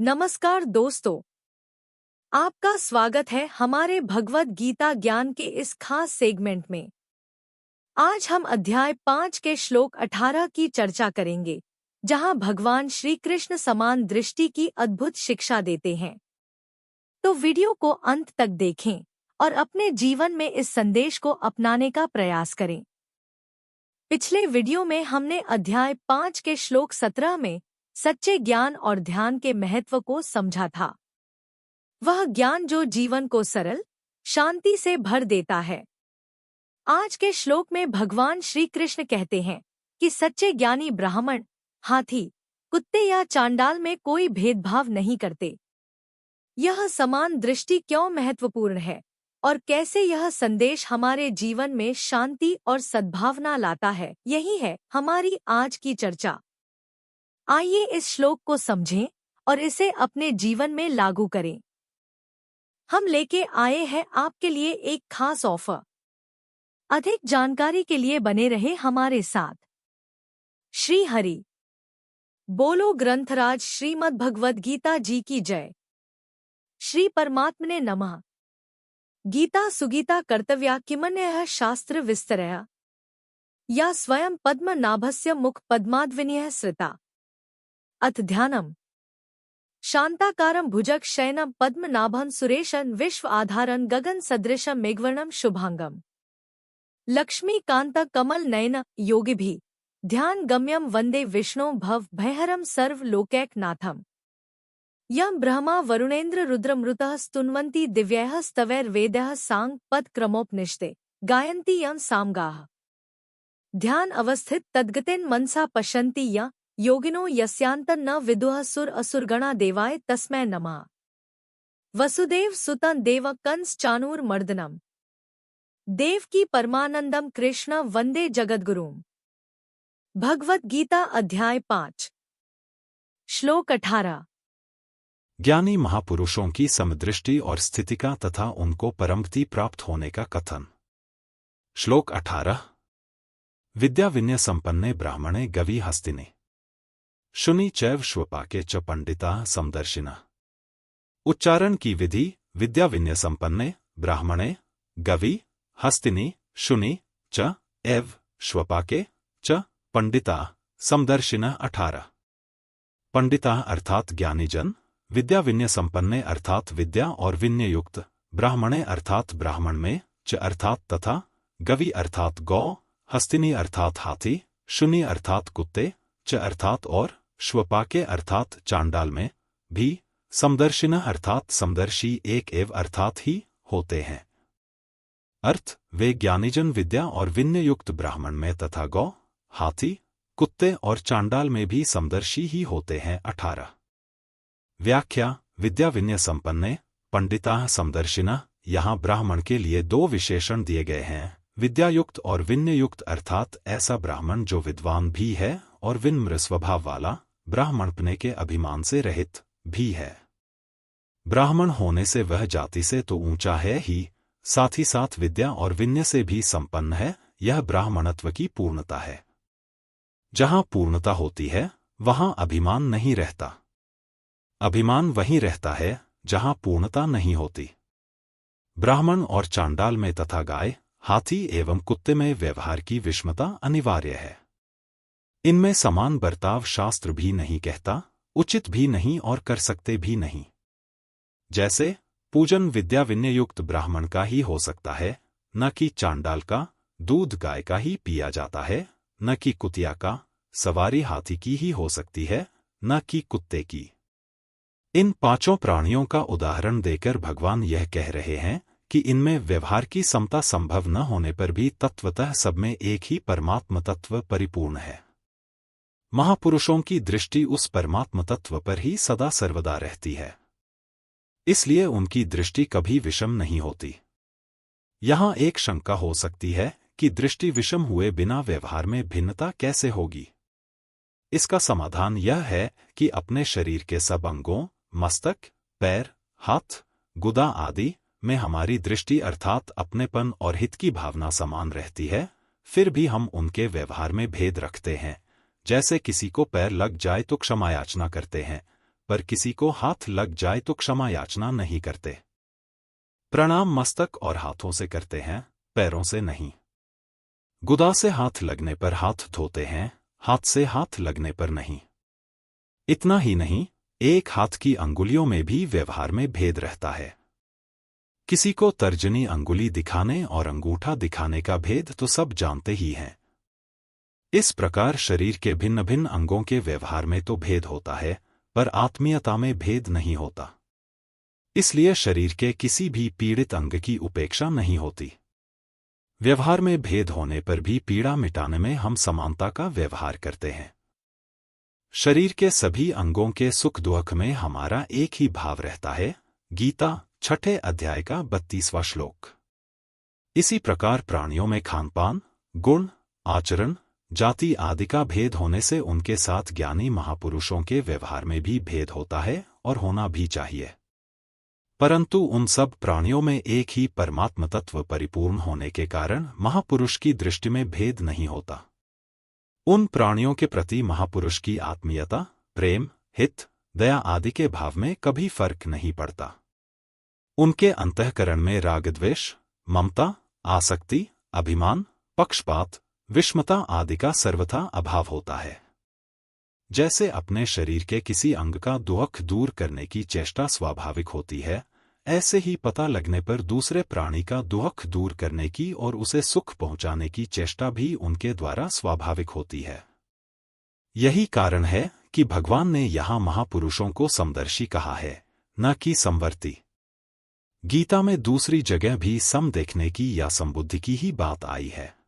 नमस्कार दोस्तों, आपका स्वागत है हमारे भगवद गीता ज्ञान के इस खास सेगमेंट में। आज हम अध्याय 5 के श्लोक 18 की चर्चा करेंगे, जहां भगवान श्री कृष्ण समान दृष्टि की अद्भुत शिक्षा देते हैं। तो वीडियो को अंत तक देखें और अपने जीवन में इस संदेश को अपनाने का प्रयास करें। पिछले वीडियो में हमने अध्याय 5 के श्लोक 17 में सच्चे ज्ञान और ध्यान के महत्व को समझा था। वह ज्ञान जो जीवन को सरल, शांति से भर देता है। आज के श्लोक में भगवान श्री कृष्ण कहते हैं कि सच्चे ज्ञानी ब्राह्मण, हाथी, कुत्ते या चांडाल में कोई भेदभाव नहीं करते। यह समान दृष्टि क्यों महत्वपूर्ण है और कैसे यह संदेश हमारे जीवन में शांति और सद्भावना लाता है, यही है हमारी आज की चर्चा। आइए इस श्लोक को समझें और इसे अपने जीवन में लागू करें। हम लेके आए हैं आपके लिए एक खास ऑफर। अधिक जानकारी के लिए बने रहे हमारे साथ। श्री हरि बोलो। ग्रंथराज श्रीमद् भगवद गीता जी की जय। श्री परमात्मने नमः। गीता सुगीता कर्तव्या किमन्यः शास्त्र विस्तरया या स्वयं पद्मनाभस्य मुख पद्माद्विनयः श्रिता। अथ ध्यानम्। शांताकारं भुजग शयनं पद्मनाभं सुरेशं विश्व आधारं गगन सदृशं मेघवर्णं शुभांगम। लक्ष्मीकांत कमल नयन योगिभिः ध्यान गम्यं वंदे विष्णु भव भयहरं सर्व लोकैकनाथम्। यं ब्रह्मा वरुणेन्द्र रुद्रमृतः स्तुन्वन्ति दिव्यैः स्तवैर्वेदैः सांग पद क्रमोपनिषदे गायन्ति यं सामगाः। ध्यान अवस्थित तद्गतेन मनसा पश्यन्ति यं योगिनो यस्यान्तं न विदुः सुर असुरगणा देवाय तस्मै नमः। वसुदेव सुतं देव कंस चाणूर मर्दनम देवकी परमानंदम कृष्ण वंदे जगद्गुरुम। भगवद गीता अध्याय 5 श्लोक 18। ज्ञानी महापुरुषों की समदृष्टि और स्थितिका तथा उनको परमगति प्राप्त होने का कथन। श्लोक 18। विद्या विनय संपन्ने ब्राह्मणे गवि हस्तिने शुनि चैव श्वपाके च पंडिता समदर्शिना। उच्चारण की विधि। विद्या विनय संपन्ने ब्राह्मणे गवि हस्तिनी शुनि च एव श्वपाके च पंडिता समदर्शिना। 18। पंडिता अर्थात ज्ञानीजन, विद्या विनय संपन्ने अर्थात विद्या और विनय युक्त, ब्राह्मणे अर्थात ब्राह्मण में, च अर्थात तथा, गवि अर्थात गौ, हस्तिनी अर्थात हाथी, शुनि अर्थात कुत्ते, च अर्थात और, श्वपाके अर्थात चांडाल में, भी, समदर्शिना अर्थात समदर्शी एक एव अर्थात ही होते हैं। अर्थ। वे ज्ञानीजन विद्या और विनय युक्त ब्राह्मण में तथा गौ, हाथी, कुत्ते और चांडाल में भी समदर्शी ही होते हैं। 18। व्याख्या। विद्या विनय संपन्ने पंडिता समदर्शिना। यहाँ ब्राह्मण के लिए दो विशेषण दिए गए हैं, विद्यायुक्त और विनयुक्त, अर्थात ऐसा ब्राह्मण जो विद्वान भी है और विनम्र स्वभाव वाला, ब्राह्मणपने के अभिमान से रहित भी है। ब्राह्मण होने से वह जाति से तो ऊंचा है ही, साथ ही साथ विद्या और विनय से भी संपन्न है। यह ब्राह्मणत्व की पूर्णता है। जहां पूर्णता होती है वहां अभिमान नहीं रहता। अभिमान वहीं रहता है जहां पूर्णता नहीं होती। ब्राह्मण और चांडाल में तथा गाय, हाथी एवं कुत्ते में व्यवहार की विषमता अनिवार्य है। इनमें समान बर्ताव शास्त्र भी नहीं कहता, उचित भी नहीं और कर सकते भी नहीं। जैसे पूजन विद्या विनय युक्त ब्राह्मण का ही हो सकता है, न कि चांडाल का। दूध गाय का ही पिया जाता है, न कि कुतिया का। सवारी हाथी की ही हो सकती है, न कि कुत्ते की। इन पांचों प्राणियों का उदाहरण देकर भगवान यह कह रहे हैं कि इनमें व्यवहार की समता संभव न होने पर भी तत्वतः सब में एक ही परमात्म तत्व परिपूर्ण है। महापुरुषों की दृष्टि उस परमात्म तत्व पर ही सदा सर्वदा रहती है, इसलिए उनकी दृष्टि कभी विषम नहीं होती। यहाँ एक शंका हो सकती है कि दृष्टि विषम हुए बिना व्यवहार में भिन्नता कैसे होगी। इसका समाधान यह है कि अपने शरीर के सब अंगों, मस्तक, पैर, हाथ, गुदा आदि में हमारी दृष्टि अर्थात अपनेपन और हित की भावना समान रहती है, फिर भी हम उनके व्यवहार में भेद रखते हैं। जैसे किसी को पैर लग जाए तो क्षमा याचना करते हैं, पर किसी को हाथ लग जाए तो क्षमा याचना नहीं करते। प्रणाम मस्तक और हाथों से करते हैं, पैरों से नहीं। गुदा से हाथ लगने पर हाथ धोते हैं, हाथ से हाथ लगने पर नहीं। इतना ही नहीं, एक हाथ की अंगुलियों में भी व्यवहार में भेद रहता है। किसी को तर्जनी अंगुली दिखाने और अंगूठा दिखाने का भेद तो सब जानते ही हैं। इस प्रकार शरीर के भिन्न भिन्न अंगों के व्यवहार में तो भेद होता है, पर आत्मीयता में भेद नहीं होता। इसलिए शरीर के किसी भी पीड़ित अंग की उपेक्षा नहीं होती। व्यवहार में भेद होने पर भी पीड़ा मिटाने में हम समानता का व्यवहार करते हैं। शरीर के सभी अंगों के सुख दुख में हमारा एक ही भाव रहता है। गीता 6 अध्याय का 32वां श्लोक। इसी प्रकार प्राणियों में खानपान, गुण, आचरण, जाति आदि का भेद होने से उनके साथ ज्ञानी महापुरुषों के व्यवहार में भी भेद होता है और होना भी चाहिए। परंतु उन सब प्राणियों में एक ही परमात्म तत्व परिपूर्ण होने के कारण महापुरुष की दृष्टि में भेद नहीं होता। उन प्राणियों के प्रति महापुरुष की आत्मीयता, प्रेम, हित, दया आदि के भाव में कभी फर्क नहीं पड़ता। उनके अंतःकरण में राग द्वेष, ममता, आसक्ति, अभिमान, पक्षपात, विषमता आदि का सर्वथा अभाव होता है। जैसे अपने शरीर के किसी अंग का दुख दूर करने की चेष्टा स्वाभाविक होती है, ऐसे ही पता लगने पर दूसरे प्राणी का दुख दूर करने की और उसे सुख पहुंचाने की चेष्टा भी उनके द्वारा स्वाभाविक होती है। यही कारण है कि भगवान ने यहाँ महापुरुषों को समदर्शी कहा है, न कि समवर्ती। गीता में दूसरी जगह भी सम देखने की या समबुद्धि की ही बात आई है।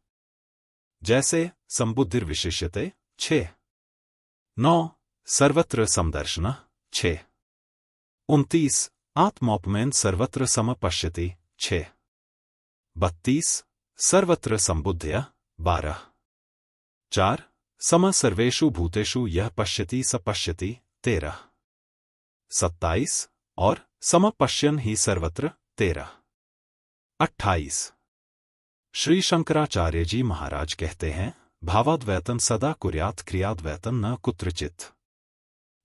जैसे संबुद्धिर्विशिष्यते 6:9, सर्वत्र समदर्शन 6:29, आत्मोपमेन सर्वत्र समपश्यति 6:32, सर्वत्र संबुद्धया 12:4, सम सर्वेषु भूतेषु यह पश्यति स पश्यति 13:27 और समपश्यन ही सर्वत्र 13:28। श्री शंकराचार्य जी महाराज कहते हैं, भावाद्वैतन सदा कुर्यात् क्रियाद्वैतन न कुत्रचित्।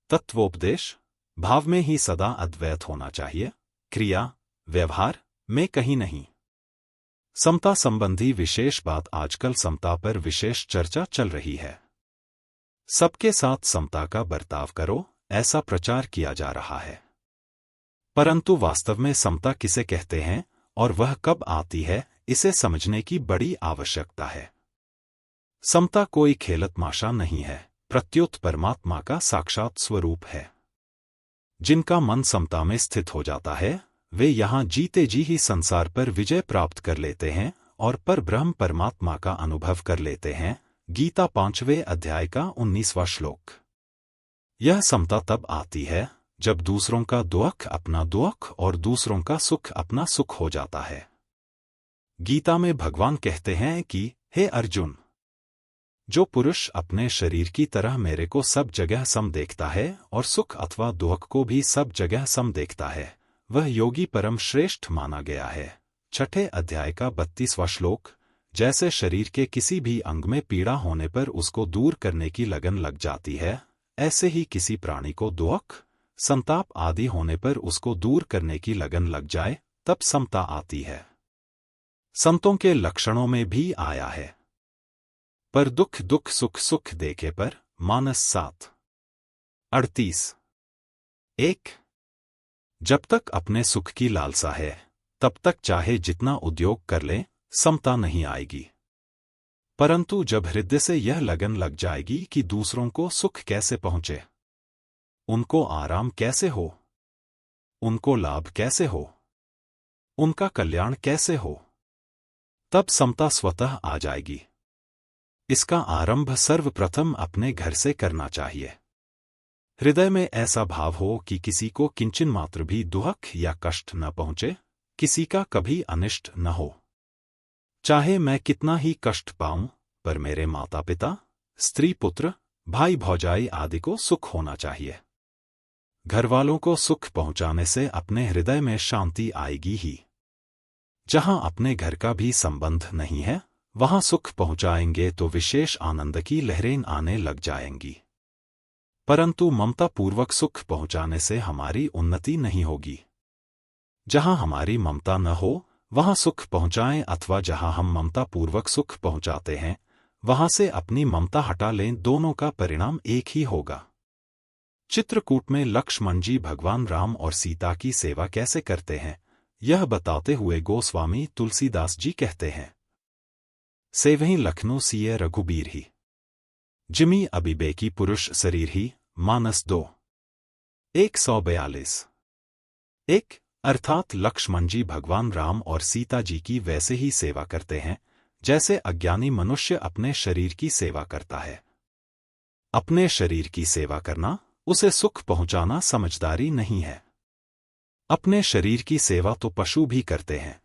तत्वोपदेश, भाव में ही सदा अद्वैत होना चाहिए, क्रिया, व्यवहार में कहीं नहीं। समता संबंधी विशेष बात आजकल समता पर विशेष चर्चा चल रही है। सबके साथ समता का बर्ताव करो, ऐसा प्रचार किया जा रहा है। परंतु वास्तव में समता किसे कहते हैं और वह कब आती है, इसे समझने की बड़ी आवश्यकता है। समता कोई खेलतमाशा नहीं है, प्रत्युत परमात्मा का साक्षात स्वरूप है। जिनका मन समता में स्थित हो जाता है, वे यहाँ जीते जी ही संसार पर विजय प्राप्त कर लेते हैं और परब्रह्म परमात्मा का अनुभव कर लेते हैं। गीता 5वें अध्याय का 19वां श्लोक। यह समता तब आती है जब दूसरों का दुख अपना दुख और दूसरों का सुख अपना सुख हो जाता है। गीता में भगवान कहते हैं कि हे अर्जुन, जो पुरुष अपने शरीर की तरह मेरे को सब जगह सम देखता है और सुख अथवा दुख को भी सब जगह सम देखता है, वह योगी परम श्रेष्ठ माना गया है। 6 अध्याय का 32वां श्लोक। जैसे शरीर के किसी भी अंग में पीड़ा होने पर उसको दूर करने की लगन लग जाती है, ऐसे ही किसी प्राणी को दुख, संताप आदि होने पर उसको दूर करने की लगन लग जाए, तब समता आती है। संतों के लक्षणों में भी आया है, पर दुख दुख सुख सुख देखे पर, मानस 7:38। 1. जब तक अपने सुख की लालसा है, तब तक चाहे जितना उद्योग कर ले, समता नहीं आएगी। परंतु जब हृदय से यह लगन लग जाएगी कि दूसरों को सुख कैसे पहुंचे, उनको आराम कैसे हो, उनको लाभ कैसे हो, उनका कल्याण कैसे हो, तब समता स्वतः आ जाएगी। इसका आरंभ सर्वप्रथम अपने घर से करना चाहिए। हृदय में ऐसा भाव हो कि किसी को किंचन मात्र भी दुख या कष्ट न पहुंचे, किसी का कभी अनिष्ट न हो। चाहे मैं कितना ही कष्ट पाऊं, पर मेरे माता पिता, स्त्री पुत्र, भाई भौजाई आदि को सुख होना चाहिए। घरवालों को सुख पहुंचाने से अपने हृदय में शांति आएगी ही। जहां अपने घर का भी संबंध नहीं है, वहां सुख पहुंचाएंगे तो विशेष आनंद की लहरें आने लग जाएंगी। परंतु ममता पूर्वक सुख पहुंचाने से हमारी उन्नति नहीं होगी। जहां हमारी ममता न हो वहां सुख पहुंचाएं, अथवा जहां हम ममता पूर्वक सुख पहुंचाते हैं वहां से अपनी ममता हटा लें, दोनों का परिणाम एक ही होगा। चित्रकूट में लक्ष्मण जी भगवान राम और सीता की सेवा कैसे करते हैं, यह बताते हुए गोस्वामी तुलसीदास जी कहते हैं, सेवहीं लखनऊ सिए रघुबीर ही, जिमी अबिबेकी पुरुष शरीर ही, मानस 2 142। एक अर्थात लक्ष्मण जी भगवान राम और सीता जी की वैसे ही सेवा करते हैं जैसे अज्ञानी मनुष्य अपने शरीर की सेवा करता है। अपने शरीर की सेवा करना, उसे सुख पहुंचाना समझदारी नहीं है। अपने शरीर की सेवा तो पशु भी करते हैं।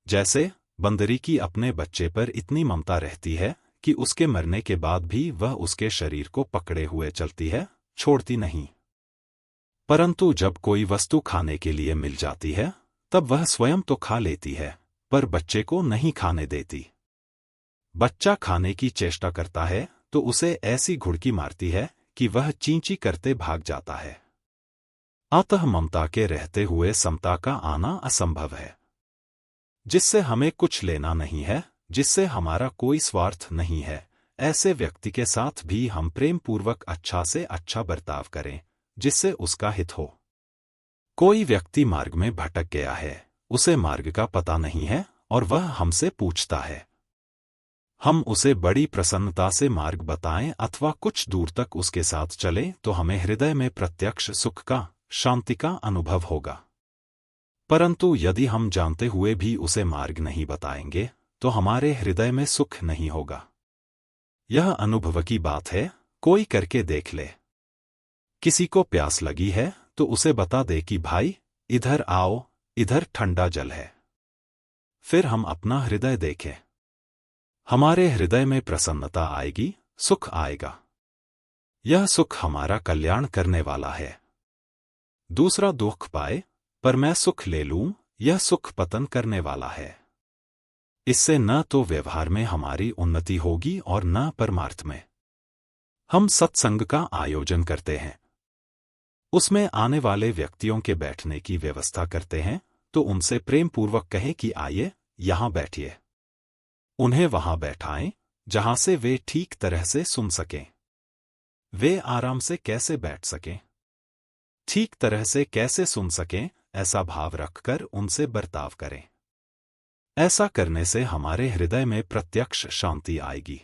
जैसे बंदरी की अपने बच्चे पर इतनी ममता रहती है कि उसके मरने के बाद भी वह उसके शरीर को पकड़े हुए चलती है, छोड़ती नहीं। परंतु जब कोई वस्तु खाने के लिए मिल जाती है तब वह स्वयं तो खा लेती है, पर बच्चे को नहीं खाने देती। बच्चा खाने की चेष्टा करता है तो उसे ऐसी घुड़की मारती है कि वह चींची करते भाग जाता है। अतः ममता के रहते हुए समता का आना असंभव है। जिससे हमें कुछ लेना नहीं है, जिससे हमारा कोई स्वार्थ नहीं है, ऐसे व्यक्ति के साथ भी हम प्रेम पूर्वक अच्छा से अच्छा बर्ताव करें जिससे उसका हित हो। कोई व्यक्ति मार्ग में भटक गया है, उसे मार्ग का पता नहीं है और वह हमसे पूछता है। हम उसे बड़ी प्रसन्नता से मार्ग बताएं अथवा कुछ दूर तक उसके साथ चलें तो हमें हृदय में प्रत्यक्ष सुख का, शांति का अनुभव होगा। परंतु यदि हम जानते हुए भी उसे मार्ग नहीं बताएंगे तो हमारे हृदय में सुख नहीं होगा। यह अनुभव की बात है, कोई करके देख ले। किसी को प्यास लगी है तो उसे बता दे कि भाई इधर आओ, इधर ठंडा जल है। फिर हम अपना हृदय देखें, हमारे हृदय में प्रसन्नता आएगी, सुख आएगा। यह सुख हमारा कल्याण करने वाला है। दूसरा दुख पाए पर मैं सुख ले लूं, यह सुख पतन करने वाला है। इससे न तो व्यवहार में हमारी उन्नति होगी और न परमार्थ में। हम सत्संग का आयोजन करते हैं, उसमें आने वाले व्यक्तियों के बैठने की व्यवस्था करते हैं तो उनसे प्रेम पूर्वक कहें कि आइए यहां बैठिए। उन्हें वहां बैठाएं जहां से वे ठीक तरह से सुन सकें। वे आराम से कैसे बैठ सकें, ठीक तरह से कैसे सुन सकें, ऐसा भाव रखकर उनसे बर्ताव करें। ऐसा करने से हमारे हृदय में प्रत्यक्ष शांति आएगी।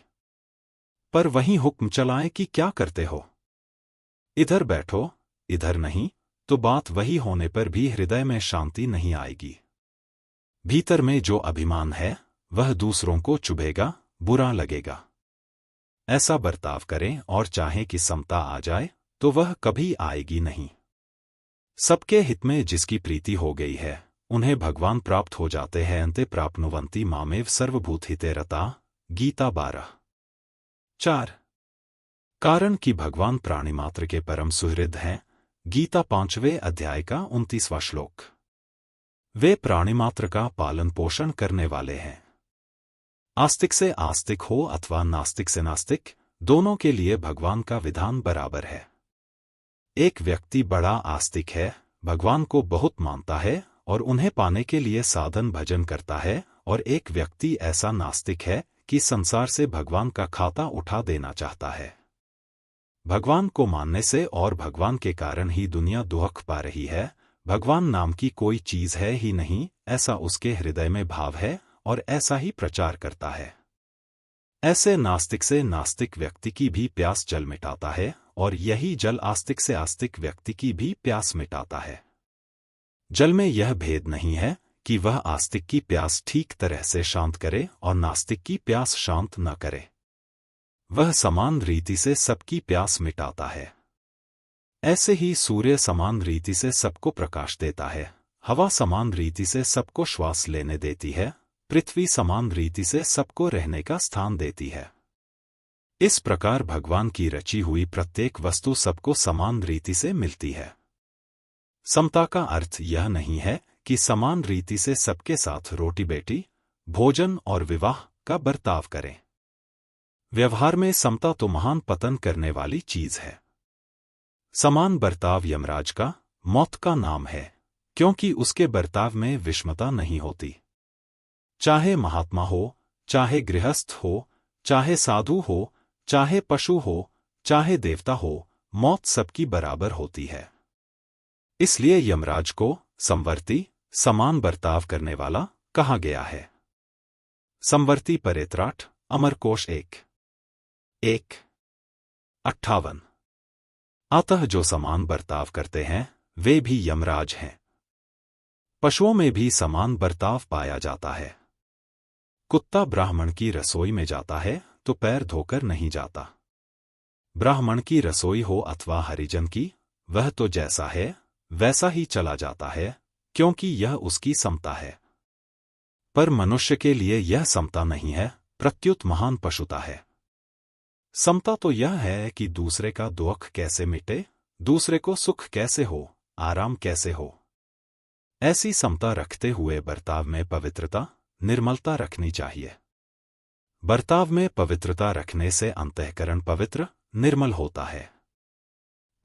पर वहीं हुक्म चलाएं कि क्या करते हो, इधर बैठो, इधर नहीं, तो बात वही होने पर भी हृदय में शांति नहीं आएगी। भीतर में जो अभिमान है वह दूसरों को चुभेगा, बुरा लगेगा। ऐसा बर्ताव करें और चाहे कि समता आ जाए तो वह कभी आएगी नहीं। सबके हित में जिसकी प्रीति हो गई है उन्हें भगवान प्राप्त हो जाते हैं। अंते प्राप्नुवन्ति मामेव सर्वभूत हिते रता, गीता 12:4। कारण कि भगवान प्राणिमात्र के परम सुहृद हैं। गीता 5वें अध्याय का 29वां श्लोक। वे प्राणिमात्र का पालन पोषण करने वाले हैं। आस्तिक से आस्तिक हो अथवा नास्तिक से नास्तिक, दोनों के लिए भगवान का विधान बराबर है। एक व्यक्ति बड़ा आस्तिक है, भगवान को बहुत मानता है और उन्हें पाने के लिए साधन भजन करता है, और एक व्यक्ति ऐसा नास्तिक है कि संसार से भगवान का खाता उठा देना चाहता है। भगवान को मानने से और भगवान के कारण ही दुनिया दुख पा रही है, भगवान नाम की कोई चीज है ही नहीं, ऐसा उसके हृदय में भाव है और ऐसा ही प्रचार करता है। ऐसे नास्तिक से नास्तिक व्यक्ति की भी प्यास जल मिटाता है और यही जल आस्तिक से आस्तिक व्यक्ति की भी प्यास मिटाता है। जल में यह भेद नहीं है कि वह आस्तिक की प्यास ठीक तरह से शांत करे और नास्तिक की प्यास शांत न करे। वह समान रीति से सबकी प्यास मिटाता है। ऐसे ही सूर्य समान रीति से सबको प्रकाश देता है, हवा समान रीति से सबको श्वास लेने देती है, पृथ्वी समान रीति से सबको रहने का स्थान देती है। इस प्रकार भगवान की रची हुई प्रत्येक वस्तु सबको समान रीति से मिलती है। समता का अर्थ यह नहीं है कि समान रीति से सबके साथ रोटी बेटी, भोजन और विवाह का बर्ताव करें। व्यवहार में समता तो महान पतन करने वाली चीज है। समान बर्ताव यमराज का मौत का नाम है, क्योंकि उसके बर्ताव में विषमता नहीं होती। चाहे महात्मा हो, चाहे गृहस्थ हो, चाहे साधु हो, चाहे पशु हो, चाहे देवता हो, मौत सबकी बराबर होती है। इसलिए यमराज को संवर्ती, समान बर्ताव करने वाला कहा गया है। संवर्ती परित्राट, अमरकोश 1:58। अतः जो समान बर्ताव करते हैं वे भी यमराज हैं। पशुओं में भी समान बर्ताव पाया जाता है। कुत्ता ब्राह्मण की रसोई में जाता है तो पैर धोकर नहीं जाता। ब्राह्मण की रसोई हो अथवा हरिजन की, वह तो जैसा है वैसा ही चला जाता है, क्योंकि यह उसकी समता है। पर मनुष्य के लिए यह समता नहीं है, प्रत्युत महान पशुता है। समता तो यह है कि दूसरे का दुख कैसे मिटे, दूसरे को सुख कैसे हो, आराम कैसे हो। ऐसी समता रखते हुए बर्ताव में पवित्रता, निर्मलता रखनी चाहिए। बर्ताव में पवित्रता रखने से अंतःकरण पवित्र, निर्मल होता है।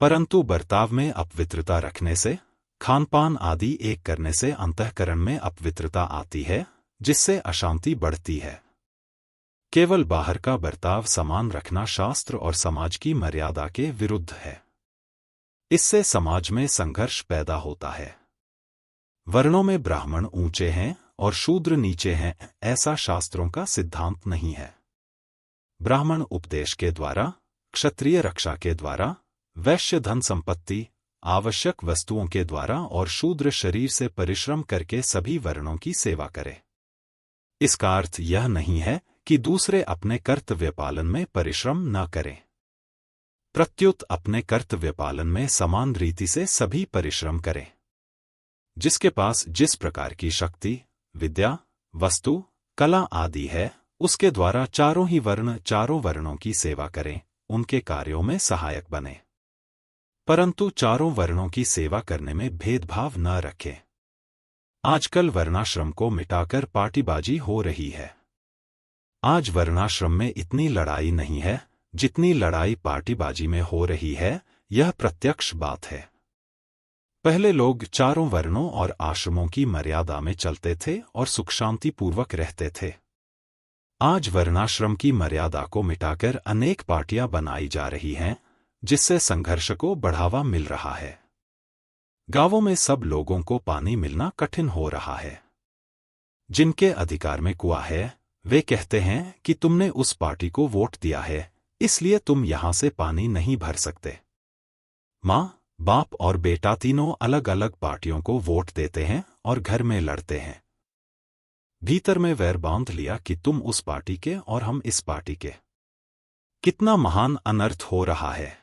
परंतु बर्ताव में अपवित्रता रखने से, खानपान आदि एक करने से अंतःकरण में अपवित्रता आती है, जिससे अशांति बढ़ती है। केवल बाहर का बर्ताव समान रखना शास्त्र और समाज की मर्यादा के विरुद्ध है। इससे समाज में संघर्ष पैदा होता है। वर्णों में ब्राह्मण ऊंचे हैं और शूद्र नीचे हैं, ऐसा शास्त्रों का सिद्धांत नहीं है। ब्राह्मण उपदेश के द्वारा, क्षत्रिय रक्षा के द्वारा, वैश्य धन संपत्ति, आवश्यक वस्तुओं के द्वारा और शूद्र शरीर से परिश्रम करके सभी वर्णों की सेवा करे। इसका अर्थ यह नहीं है कि दूसरे अपने कर्तव्य पालन में परिश्रम न करें। प्रत्युत अपने कर्तव्य पालन में समान रीति से सभी परिश्रम करें। जिसके पास जिस प्रकार की शक्ति, विद्या, वस्तु, कला आदि है, उसके द्वारा चारों ही वर्ण चारों वर्णों की सेवा करें, उनके कार्यों में सहायक बने। परंतु चारों वर्णों की सेवा करने में भेदभाव न रखें। आजकल वर्णाश्रम को मिटाकर पार्टीबाजी हो रही है। आज वर्णाश्रम में इतनी लड़ाई नहीं है जितनी लड़ाई पार्टीबाजी में हो रही है, यह प्रत्यक्ष बात है। पहले लोग चारों वर्णों और आश्रमों की मर्यादा में चलते थे और सुख शांति पूर्वक रहते थे। आज वर्णाश्रम की मर्यादा को मिटाकर अनेक पार्टियां बनाई जा रही हैं, जिससे संघर्ष को बढ़ावा मिल रहा है। गांवों में सब लोगों को पानी मिलना कठिन हो रहा है। जिनके अधिकार में कुआं है, वे कहते हैं कि तुमने उस पार्टी को वोट दिया है, इसलिए तुम यहां से पानी नहीं भर सकते। माँ, बाप और बेटा तीनों अलग अलग पार्टियों को वोट देते हैं और घर में लड़ते हैं। भीतर में वैर बांध लिया कि तुम उस पार्टी के और हम इस पार्टी के। कितना महान अनर्थ हो रहा है।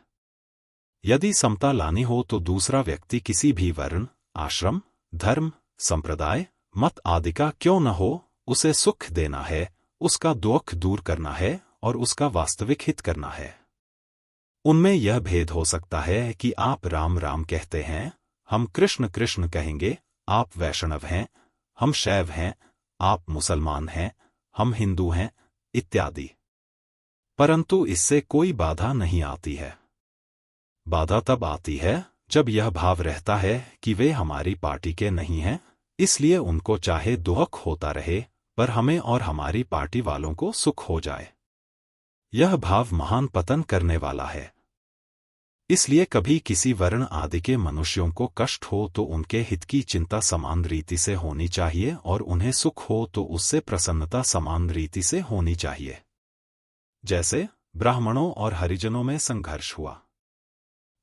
यदि समता लानी हो तो दूसरा व्यक्ति किसी भी वर्ण, आश्रम, धर्म, संप्रदाय, मत आदि का क्यों न हो, उसे सुख देना है, उसका दुख दूर करना है और उसका वास्तविक हित करना है। उनमें यह भेद हो सकता है कि आप राम राम कहते हैं, हम कृष्ण कृष्ण कहेंगे, आप वैष्णव हैं, हम शैव हैं, आप मुसलमान हैं, हम हिंदू हैं, इत्यादि। परंतु इससे कोई बाधा नहीं आती है। बाधा तब आती है जब यह भाव रहता है कि वे हमारी पार्टी के नहीं हैं, इसलिए उनको चाहे दुख होता रहे, पर हमें और हमारी पार्टी वालों को सुख हो जाए। यह भाव महान पतन करने वाला है। इसलिए कभी किसी वर्ण आदि के मनुष्यों को कष्ट हो तो उनके हित की चिंता समान रीति से होनी चाहिए और उन्हें सुख हो तो उससे प्रसन्नता समान रीति से होनी चाहिए। जैसे ब्राह्मणों और हरिजनों में संघर्ष हुआ,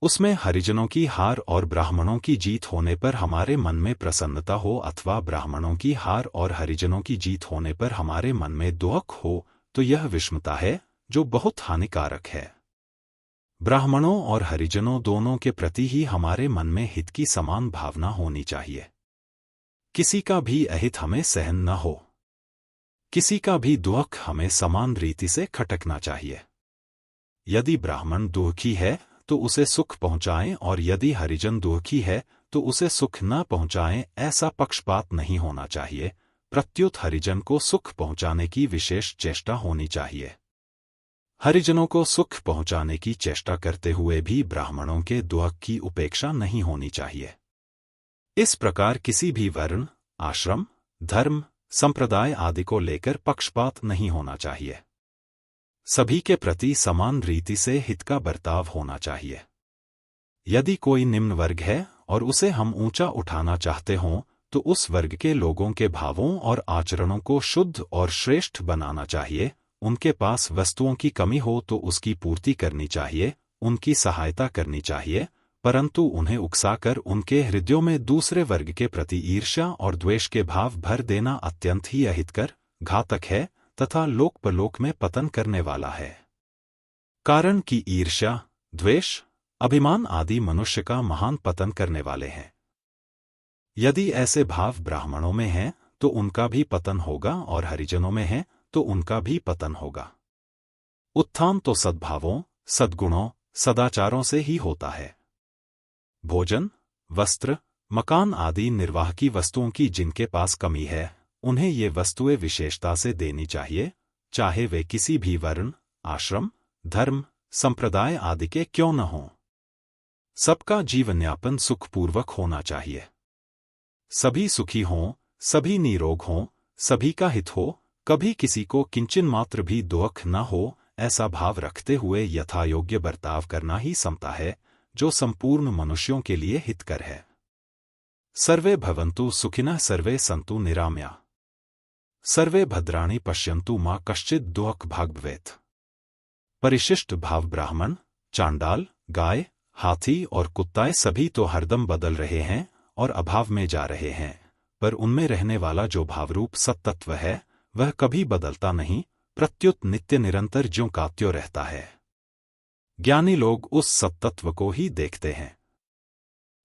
उसमें हरिजनों की हार और ब्राह्मणों की जीत होने पर हमारे मन में प्रसन्नता हो अथवा ब्राह्मणों की हार और हरिजनों की जीत होने पर हमारे मन में दुख हो, तो यह विषमता है जो बहुत हानिकारक है। ब्राह्मणों और हरिजनों दोनों के प्रति ही हमारे मन में हित की समान भावना होनी चाहिए। किसी का भी अहित हमें सहन न हो, किसी का भी दुख हमें समान रीति से खटकना चाहिए। यदि ब्राह्मण दुखी है तो उसे सुख पहुंचाएं और यदि हरिजन दुखी है तो उसे सुख न पहुंचाएं, ऐसा पक्षपात नहीं होना चाहिए। प्रत्युत हरिजन को सुख पहुंचाने की विशेष चेष्टा होनी चाहिए। हरिजनों को सुख पहुंचाने की चेष्टा करते हुए भी ब्राह्मणों के दुख की उपेक्षा नहीं होनी चाहिए। इस प्रकार किसी भी वर्ण, आश्रम, धर्म, संप्रदाय आदि को लेकर पक्षपात नहीं होना चाहिए। सभी के प्रति समान रीति से हित का बर्ताव होना चाहिए। यदि कोई निम्न वर्ग है और उसे हम ऊंचा उठाना चाहते हों, तो उस वर्ग के लोगों के भावों और आचरणों को शुद्ध और श्रेष्ठ बनाना चाहिए। उनके पास वस्तुओं की कमी हो तो उसकी पूर्ति करनी चाहिए, उनकी सहायता करनी चाहिए, परंतु उन्हें उकसाकर उनके हृदयों में दूसरे वर्ग के प्रति ईर्ष्या और द्वेष के भाव भर देना अत्यंत ही अहितकर, घातक है तथा लोक परलोक में पतन करने वाला है। कारण कि ईर्ष्या, द्वेष, अभिमान आदि मनुष्य का महान पतन करने वाले हैं। यदि ऐसे भाव ब्राह्मणों में हैं तो उनका भी पतन होगा और हरिजनों में हैं तो उनका भी पतन होगा। उत्थान तो सद्भावों, सद्गुणों, सदाचारों से ही होता है। भोजन, वस्त्र, मकान आदि निर्वाह की वस्तुओं की जिनके पास कमी है, उन्हें ये वस्तुएं विशेषता से देनी चाहिए, चाहे वे किसी भी वर्ण, आश्रम, धर्म, संप्रदाय आदि के क्यों न हों। सबका जीवनयापन सुखपूर्वक होना चाहिए। सभी सुखी हों, सभी निरोग हों, सभी का हित हो, कभी किसी को किंचन मात्र भी दुख न हो, ऐसा भाव रखते हुए यथायोग्य बर्ताव करना ही समता है, जो संपूर्ण मनुष्यों के लिए हितकर है। सर्वे भवन्तु सुखिनः सर्वे सन्तु निरामया, सर्वे भद्राणि पश्यन्तु मा कश्चित् दुःख भाग् भवेत्। परिशिष्ट भाव ब्राह्मण, चांडाल, गाय, हाथी और कुत्ताएं सभी तो हरदम बदल रहे हैं और अभाव में जा रहे हैं, पर उनमें रहने वाला जो भावरूप सत्तत्व है वह कभी बदलता नहीं, प्रत्युत नित्य निरंतर ज्यों का त्यों रहता है। ज्ञानी लोग उस सत्तत्व को ही देखते हैं।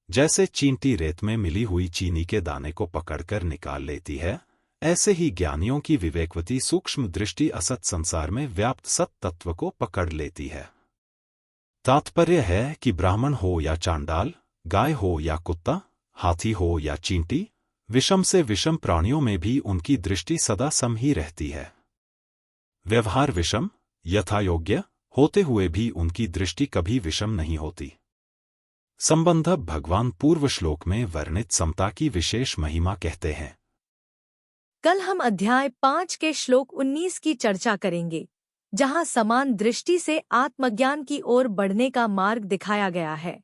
जैसे चींटी रेत में मिली हुई चीनी के दाने को पकड़कर निकाल लेती है, ऐसे ही ज्ञानियों की विवेकवती सूक्ष्म दृष्टि असत संसार में व्याप्त सत्तत्व को पकड़ लेती है। तात्पर्य है कि ब्राह्मण हो या चांडाल, गाय हो या कुत्ता, हाथी हो या चींटी, विषम से विषम प्राणियों में भी उनकी दृष्टि सदा सम ही रहती है। व्यवहार विषम, यथायोग्य होते हुए भी उनकी दृष्टि कभी विषम नहीं होती। संबंध भगवान पूर्व श्लोक में वर्णित समता की विशेष महिमा कहते हैं। कल हम अध्याय 5 के श्लोक 19 की चर्चा करेंगे, जहां समान दृष्टि से आत्मज्ञान की ओर बढ़ने का मार्ग दिखाया गया है।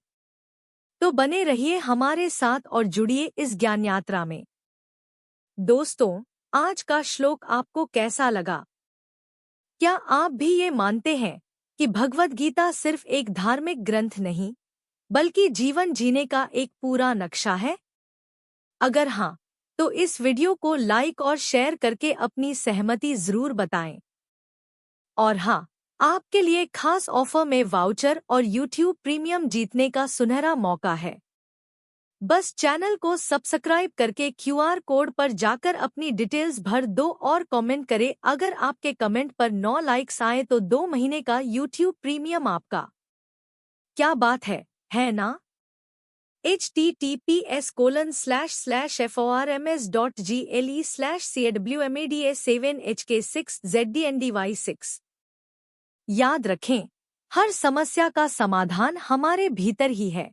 तो बने रहिए हमारे साथ और जुड़िए इस ज्ञान यात्रा में। दोस्तों, आज का श्लोक आपको कैसा लगा? क्या आप भी ये मानते हैं कि भगवद गीता सिर्फ एक धार्मिक ग्रंथ नहीं, बल्कि जीवन जीने का एक पूरा नक्शा है? अगर हाँ, तो इस वीडियो को लाइक और शेयर करके अपनी सहमति जरूर बताएं। और हाँ, आपके लिए खास ऑफर में वाउचर और YouTube प्रीमियम जीतने का सुनहरा मौका है। बस चैनल को सब्सक्राइब करके QR कोड पर जाकर अपनी डिटेल्स भर दो और कमेंट करें। अगर आपके कमेंट पर 9 लाइक्स आए तो 2 महीने का YouTube प्रीमियम आपका। क्या बात है ना? https://formsgle/cwmada7hk6zdndy6। याद रखें, हर समस्या का समाधान हमारे भीतर ही है।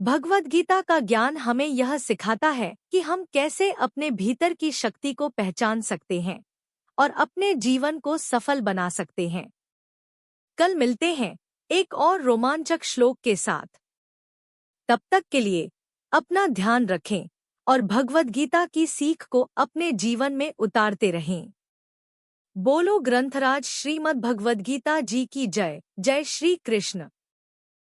भगवद गीता का ज्ञान हमें यह सिखाता है कि हम कैसे अपने भीतर की शक्ति को पहचान सकते हैं और अपने जीवन को सफल बना सकते हैं। कल मिलते हैं एक और रोमांचक श्लोक के साथ। तब तक के लिए अपना ध्यान रखें और भगवद गीता की सीख को अपने जीवन में उतारते रहें। बोलो ग्रंथराज श्रीमद् भगवद गीता जी की जय। जय श्री कृष्ण।